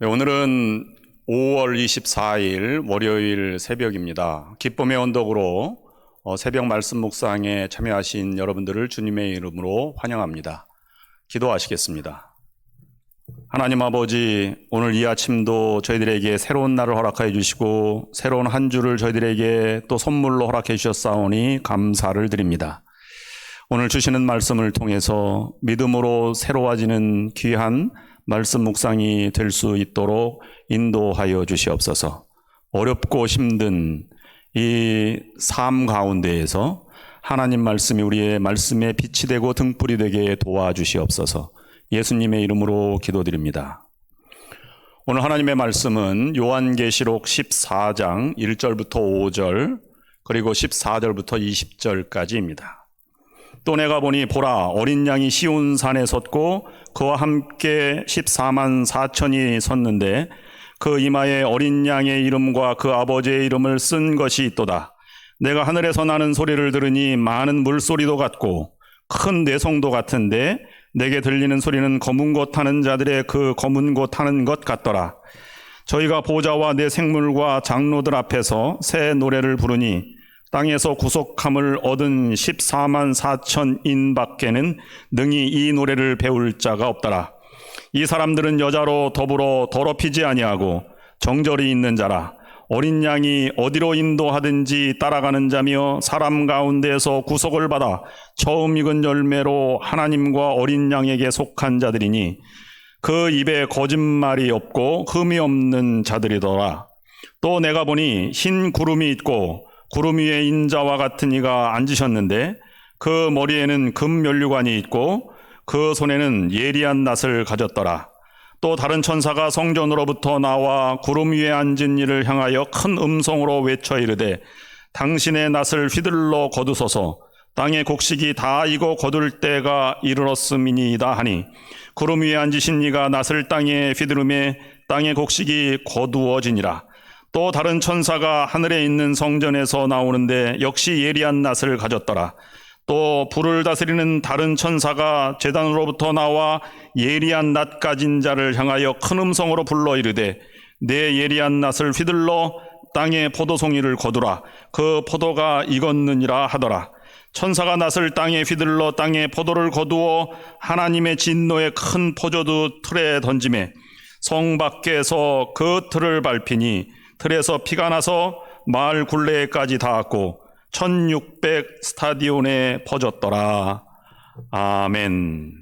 오늘은 5월 24일 월요일 새벽입니다. 기쁨의 언덕으로 새벽 말씀 묵상에 참여하신 여러분들을 주님의 이름으로 환영합니다. 기도하시겠습니다. 하나님 아버지, 오늘 이 아침도 저희들에게 새로운 날을 허락하여 주시고 새로운 한 주를 저희들에게 또 선물로 허락해 주셨사오니 감사를 드립니다. 오늘 주시는 말씀을 통해서 믿음으로 새로워지는 귀한 말씀 묵상이 될 수 있도록 인도하여 주시옵소서. 어렵고 힘든 이 삶 가운데에서 하나님 말씀이 우리의 말씀에 빛이 되고 등불이 되게 도와주시옵소서. 예수님의 이름으로 기도드립니다. 오늘 하나님의 말씀은 요한계시록 14장 1절부터 5절 그리고 14절부터 20절까지입니다. 또 내가 보니 보라, 어린 양이 시온산에 섰고 그와 함께 14만 4천이 섰는데 그 이마에 어린 양의 이름과 그 아버지의 이름을 쓴 것이 있도다. 내가 하늘에서 나는 소리를 들으니 많은 물소리도 같고 큰 뇌성도 같은데 내게 들리는 소리는 검은 것 타는 자들의 그 검은 것 타는 것 같더라. 저희가 보좌와 내 생물과 장로들 앞에서 새 노래를 부르니 땅에서 구속함을 얻은 14만 4천인 밖에는 능히 이 노래를 배울 자가 없더라. 이 사람들은 여자로 더불어 더럽히지 아니하고 정절이 있는 자라. 어린 양이 어디로 인도하든지 따라가는 자며 사람 가운데에서 구속을 받아 처음 익은 열매로 하나님과 어린 양에게 속한 자들이니 그 입에 거짓말이 없고 흠이 없는 자들이더라. 또 내가 보니 흰 구름이 있고 구름 위에 인자와 같은 이가 앉으셨는데 그 머리에는 금 면류관이 있고 그 손에는 예리한 낫을 가졌더라. 또 다른 천사가 성전으로부터 나와 구름 위에 앉은 이를 향하여 큰 음성으로 외쳐 이르되 당신의 낫을 휘둘러 거두소서. 땅의 곡식이 다 익어 거둘 때가 이르렀음이니이다 하니 구름 위에 앉으신 이가 낫을 땅에 휘두르매 땅의 곡식이 거두어지니라. 또 다른 천사가 하늘에 있는 성전에서 나오는데 역시 예리한 낫을 가졌더라. 또 불을 다스리는 다른 천사가 제단으로부터 나와 예리한 낫 가진 자를 향하여 큰 음성으로 불러 이르되 내 예리한 낫을 휘둘러 땅에 포도송이를 거두라. 그 포도가 익었느니라 하더라. 천사가 낫을 땅에 휘둘러 땅에 포도를 거두어 하나님의 진노의 큰 포도주 틀에 던지매 성 밖에서 그 틀을 밟히니 틀에서 피가 나서 마을 굴레까지 닿았고 1600 스타디온에 퍼졌더라. 아멘.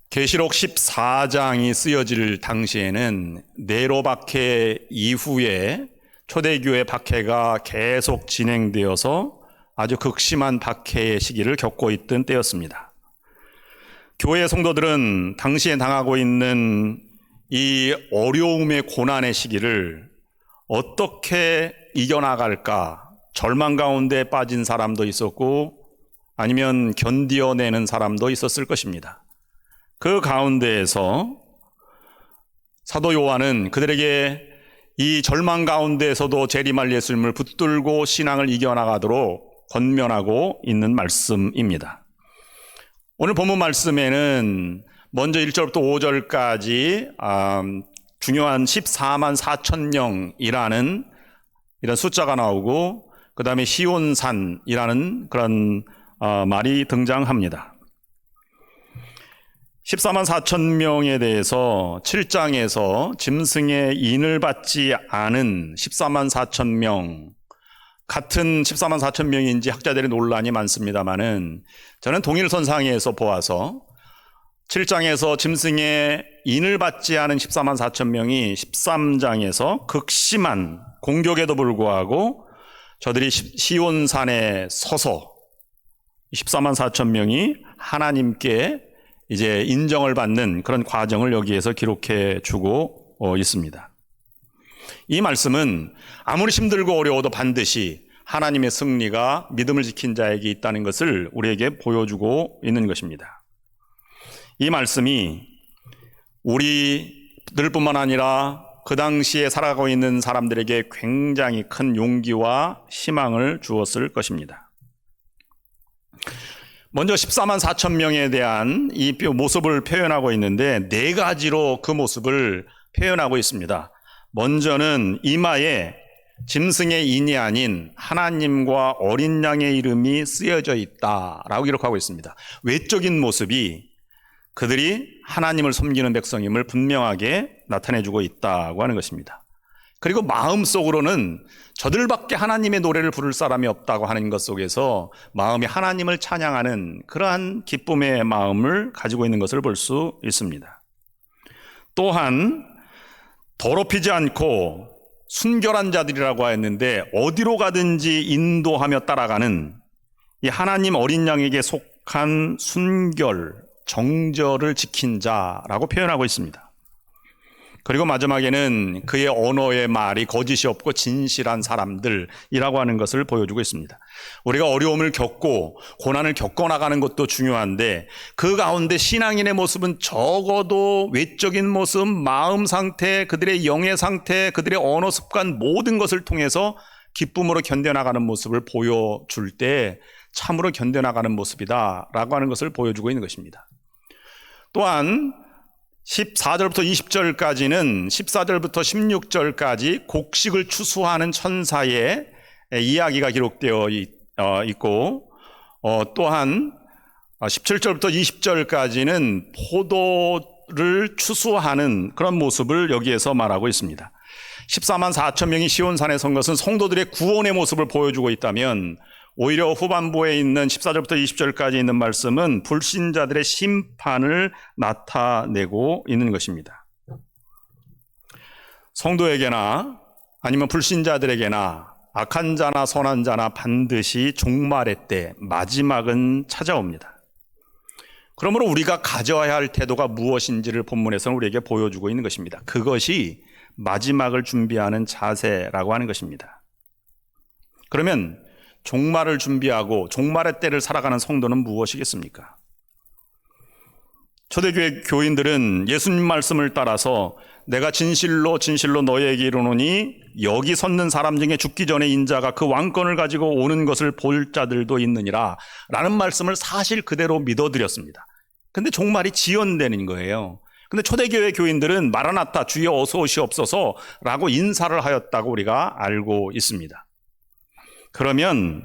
계시록 14장이 쓰여질 당시에는 네로 박해 이후에 초대교회 박해가 계속 진행되어서 아주 극심한 박해의 시기를 겪고 있던 때였습니다. 교회 성도들은 당시에 당하고 있는 이 어려움의 고난의 시기를 어떻게 이겨나갈까 절망 가운데 빠진 사람도 있었고 아니면 견디어내는 사람도 있었을 것입니다. 그 가운데에서 사도 요한은 그들에게 이 절망 가운데에서도 재림할 예수님을 붙들고 신앙을 이겨나가도록 권면하고 있는 말씀입니다. 오늘 본문 말씀에는 먼저 1절부터 5절까지 중요한 14만 4천 명이라는 이런 숫자가 나오고 그 다음에 시온산이라는 그런 말이 등장합니다. 14만 4천 명에 대해서 7장에서 짐승의 인을 받지 않은 14만 4천 명 같은 14만 4천 명인지 학자들의 논란이 많습니다만은 저는 동일선상에서 보아서 7장에서 짐승의 인을 받지 않은 14만 4천 명이 13장에서 극심한 공격에도 불구하고 저들이 시온산에 서서 14만 4천 명이 하나님께 이제 인정을 받는 그런 과정을 여기에서 기록해 주고 있습니다. 이 말씀은 아무리 힘들고 어려워도 반드시 하나님의 승리가 믿음을 지킨 자에게 있다는 것을 우리에게 보여주고 있는 것입니다. 이 말씀이 우리들뿐만 아니라 그 당시에 살아가고 있는 사람들에게 굉장히 큰 용기와 희망을 주었을 것입니다. 먼저 14만 4천 명에 대한 이 모습을 표현하고 있는데 네 가지로 그 모습을 표현하고 있습니다. 먼저는 이마에 짐승의 인이 아닌 하나님과 어린 양의 이름이 쓰여져 있다라고 기록하고 있습니다. 외적인 모습이 그들이 하나님을 섬기는 백성임을 분명하게 나타내주고 있다고 하는 것입니다. 그리고 마음속으로는 저들밖에 하나님의 노래를 부를 사람이 없다고 하는 것 속에서 마음이 하나님을 찬양하는 그러한 기쁨의 마음을 가지고 있는 것을 볼 수 있습니다. 또한 더럽히지 않고 순결한 자들이라고 했는데 어디로 가든지 인도하며 따라가는 이 하나님 어린 양에게 속한 순결, 정절을 지킨 자라고 표현하고 있습니다. 그리고 마지막에는 그의 언어의 말이 거짓이 없고 진실한 사람들이라고 하는 것을 보여주고 있습니다. 우리가 어려움을 겪고 고난을 겪어나가는 것도 중요한데 그 가운데 신앙인의 모습은 적어도 외적인 모습, 마음 상태, 그들의 영의 상태, 그들의 언어 습관 모든 것을 통해서 기쁨으로 견뎌나가는 모습을 보여줄 때 참으로 견뎌나가는 모습이다라고 하는 것을 보여주고 있는 것입니다. 또한 14절부터 20절까지는 14절부터 16절까지 곡식을 추수하는 천사의 이야기가 기록되어 있고 또한 17절부터 20절까지는 포도를 추수하는 그런 모습을 여기에서 말하고 있습니다. 14만 4천 명이 시온산에 선 것은 성도들의 구원의 모습을 보여주고 있다면 오히려 후반부에 있는 14절부터 20절까지 있는 말씀은 불신자들의 심판을 나타내고 있는 것입니다. 성도에게나 아니면 불신자들에게나 악한 자나 선한 자나 반드시 종말의 때 마지막은 찾아옵니다. 그러므로 우리가 가져야 할 태도가 무엇인지를 본문에서는 우리에게 보여주고 있는 것입니다. 그것이 마지막을 준비하는 자세라고 하는 것입니다. 그러면 종말을 준비하고 종말의 때를 살아가는 성도는 무엇이겠습니까? 초대교회 교인들은 예수님 말씀을 따라서 내가 진실로 진실로 너희에게 이르노니 여기 섰는 사람 중에 죽기 전에 인자가 그 왕권을 가지고 오는 것을 볼 자들도 있느니라 라는 말씀을 사실 그대로 믿어드렸습니다. 근데 종말이 지연되는 거예요. 근데 초대교회 교인들은 마라나타 주여 어서 오시옵소서 라고 인사를 하였다고 우리가 알고 있습니다. 그러면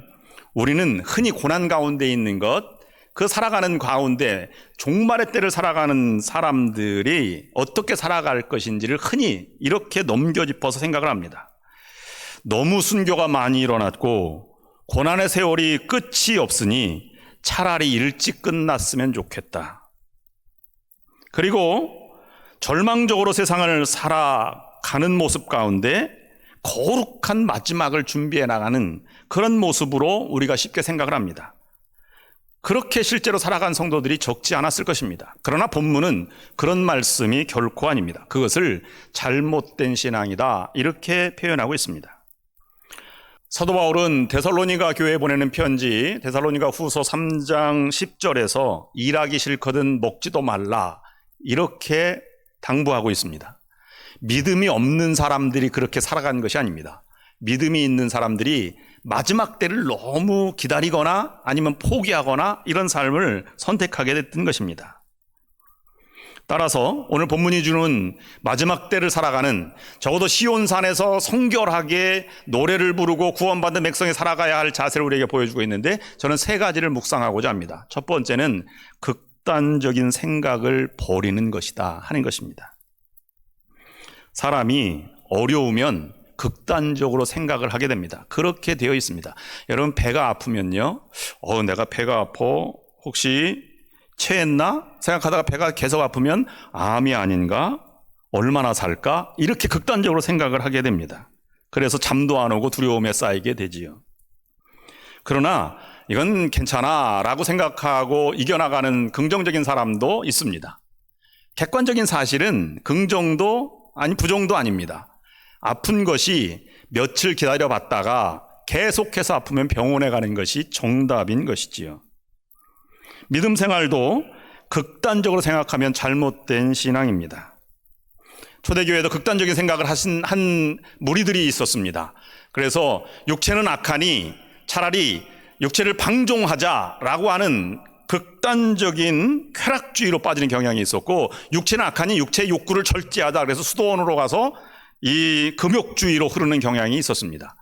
우리는 흔히 고난 가운데 있는 것, 그 살아가는 가운데 종말의 때를 살아가는 사람들이 어떻게 살아갈 것인지를 흔히 이렇게 넘겨짚어서 생각을 합니다. 너무 순교가 많이 일어났고 고난의 세월이 끝이 없으니 차라리 일찍 끝났으면 좋겠다. 그리고 절망적으로 세상을 살아가는 모습 가운데 거룩한 마지막을 준비해 나가는 그런 모습으로 우리가 쉽게 생각을 합니다. 그렇게 실제로 살아간 성도들이 적지 않았을 것입니다. 그러나 본문은 그런 말씀이 결코 아닙니다. 그것을 잘못된 신앙이다 이렇게 표현하고 있습니다. 사도 바울은 데살로니가 교회에 보내는 편지 데살로니가 후서 3장 10절에서 일하기 싫거든 먹지도 말라 이렇게 당부하고 있습니다. 믿음이 없는 사람들이 그렇게 살아간 것이 아닙니다. 믿음이 있는 사람들이 마지막 때를 너무 기다리거나 아니면 포기하거나 이런 삶을 선택하게 됐던 것입니다. 따라서 오늘 본문이 주는 마지막 때를 살아가는 적어도 시온산에서 성결하게 노래를 부르고 구원받은 백성이 살아가야 할 자세를 우리에게 보여주고 있는데 저는 세 가지를 묵상하고자 합니다. 첫 번째는 극단적인 생각을 버리는 것이다 하는 것입니다. 사람이 어려우면 극단적으로 생각을 하게 됩니다. 그렇게 되어 있습니다. 여러분 배가 아프면요. 내가 배가 아파. 혹시 체했나? 생각하다가 배가 계속 아프면 암이 아닌가? 얼마나 살까? 이렇게 극단적으로 생각을 하게 됩니다. 그래서 잠도 안 오고 두려움에 쌓이게 되지요. 그러나 이건 괜찮아 라고 생각하고 이겨나가는 긍정적인 사람도 있습니다. 객관적인 사실은 긍정도 아니 부정도 아닙니다. 아픈 것이 며칠 기다려봤다가 계속해서 아프면 병원에 가는 것이 정답인 것이지요. 믿음 생활도 극단적으로 생각하면 잘못된 신앙입니다. 초대교회도 극단적인 생각을 한 무리들이 있었습니다. 그래서 육체는 악하니 차라리 육체를 방종하자라고 하는 극단적인 쾌락주의로 빠지는 경향이 있었고, 육체는 악하니 육체의 욕구를 절제하다 그래서 수도원으로 가서 이 금욕주의로 흐르는 경향이 있었습니다.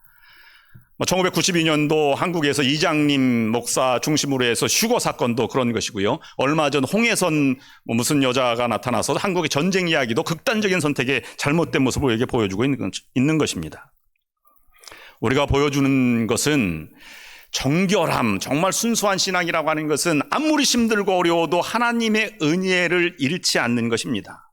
1992년도 한국에서 이장님 목사 중심으로 해서 휴거 사건도 그런 것이고요. 얼마 전 홍해선 무슨 여자가 나타나서 한국의 전쟁 이야기도 극단적인 선택의 잘못된 모습을 우리에게 보여주고 있는 것입니다. 우리가 보여주는 것은 정결함, 정말 순수한 신앙이라고 하는 것은 아무리 힘들고 어려워도 하나님의 은혜를 잃지 않는 것입니다.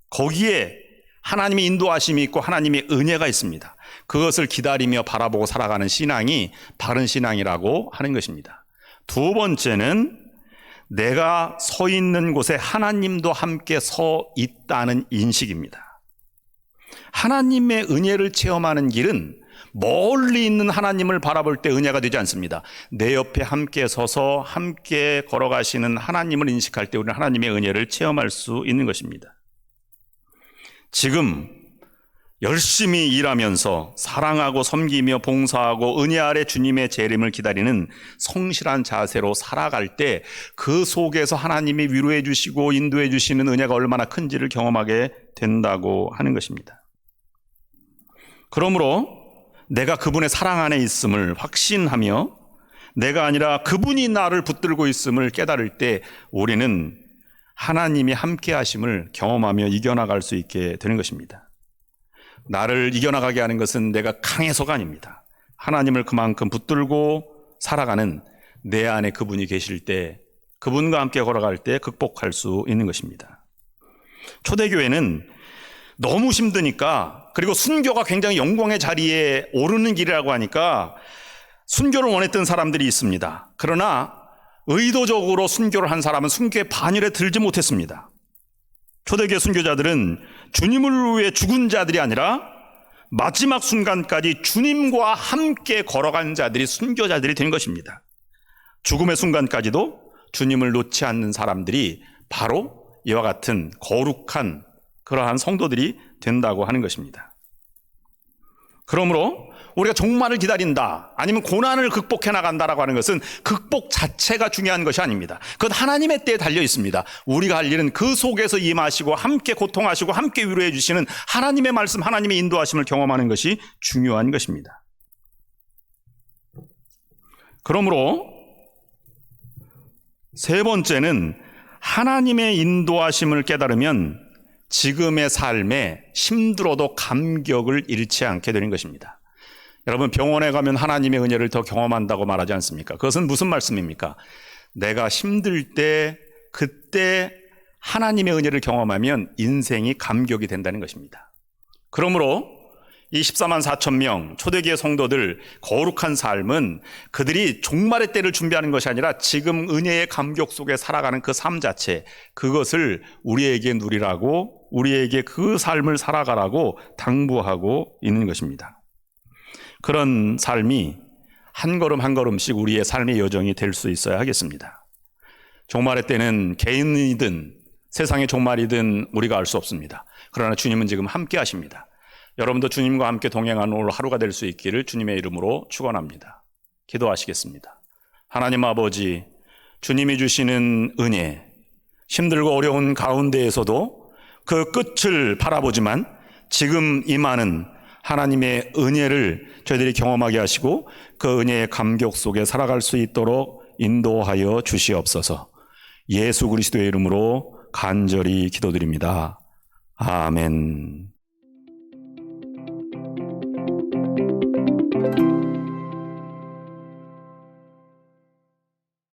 거기에 하나님의 인도하심이 있고 하나님의 은혜가 있습니다. 그것을 기다리며 바라보고 살아가는 신앙이 바른 신앙이라고 하는 것입니다. 두 번째는 내가 서 있는 곳에 하나님도 함께 서 있다는 인식입니다. 하나님의 은혜를 체험하는 길은 멀리 있는 하나님을 바라볼 때 은혜가 되지 않습니다. 내 옆에 함께 서서 함께 걸어가시는 하나님을 인식할 때 우리는 하나님의 은혜를 체험할 수 있는 것입니다. 지금 열심히 일하면서 사랑하고 섬기며 봉사하고 은혜 아래 주님의 재림을 기다리는 성실한 자세로 살아갈 때 그 속에서 하나님이 위로해 주시고 인도해 주시는 은혜가 얼마나 큰지를 경험하게 된다고 하는 것입니다. 그러므로 내가 그분의 사랑 안에 있음을 확신하며 내가 아니라 그분이 나를 붙들고 있음을 깨달을 때 우리는 하나님이 함께 하심을 경험하며 이겨나갈 수 있게 되는 것입니다. 나를 이겨나가게 하는 것은 내가 강해서가 아닙니다. 하나님을 그만큼 붙들고 살아가는 내 안에 그분이 계실 때, 그분과 함께 걸어갈 때 극복할 수 있는 것입니다. 초대교회는 너무 힘드니까, 그리고 순교가 굉장히 영광의 자리에 오르는 길이라고 하니까 순교를 원했던 사람들이 있습니다. 그러나 의도적으로 순교를 한 사람은 순교의 반열에 들지 못했습니다. 초대교회 순교자들은 주님을 위해 죽은 자들이 아니라 마지막 순간까지 주님과 함께 걸어간 자들이 순교자들이 된 것입니다. 죽음의 순간까지도 주님을 놓지 않는 사람들이 바로 이와 같은 거룩한 그러한 성도들이 된다고 하는 것입니다. 그러므로 우리가 종말을 기다린다, 아니면 고난을 극복해 나간다라고 하는 것은 극복 자체가 중요한 것이 아닙니다. 그건 하나님의 때에 달려 있습니다. 우리가 할 일은 그 속에서 임하시고 함께 고통하시고 함께 위로해 주시는 하나님의 말씀, 하나님의 인도하심을 경험하는 것이 중요한 것입니다. 그러므로 세 번째는 하나님의 인도하심을 깨달으면 지금의 삶에 힘들어도 감격을 잃지 않게 되는 것입니다. 여러분, 병원에 가면 하나님의 은혜를 더 경험한다고 말하지 않습니까? 그것은 무슨 말씀입니까? 내가 힘들 때 그때 하나님의 은혜를 경험하면 인생이 감격이 된다는 것입니다. 그러므로 이 14만 4천 명 초대교회 성도들 거룩한 삶은 그들이 종말의 때를 준비하는 것이 아니라 지금 은혜의 감격 속에 살아가는 그 삶 자체, 그것을 우리에게 누리라고, 우리에게 그 삶을 살아가라고 당부하고 있는 것입니다. 그런 삶이 한 걸음 한 걸음씩 우리의 삶의 여정이 될 수 있어야 하겠습니다. 종말의 때는 개인이든 세상의 종말이든 우리가 알 수 없습니다. 그러나 주님은 지금 함께 하십니다. 여러분도 주님과 함께 동행하는 오늘 하루가 될 수 있기를 주님의 이름으로 축원합니다. 기도하시겠습니다. 하나님 아버지, 주님이 주시는 은혜, 힘들고 어려운 가운데에서도 그 끝을 바라보지만 지금 임하는 하나님의 은혜를 저희들이 경험하게 하시고 그 은혜의 감격 속에 살아갈 수 있도록 인도하여 주시옵소서. 예수 그리스도의 이름으로 간절히 기도드립니다. 아멘.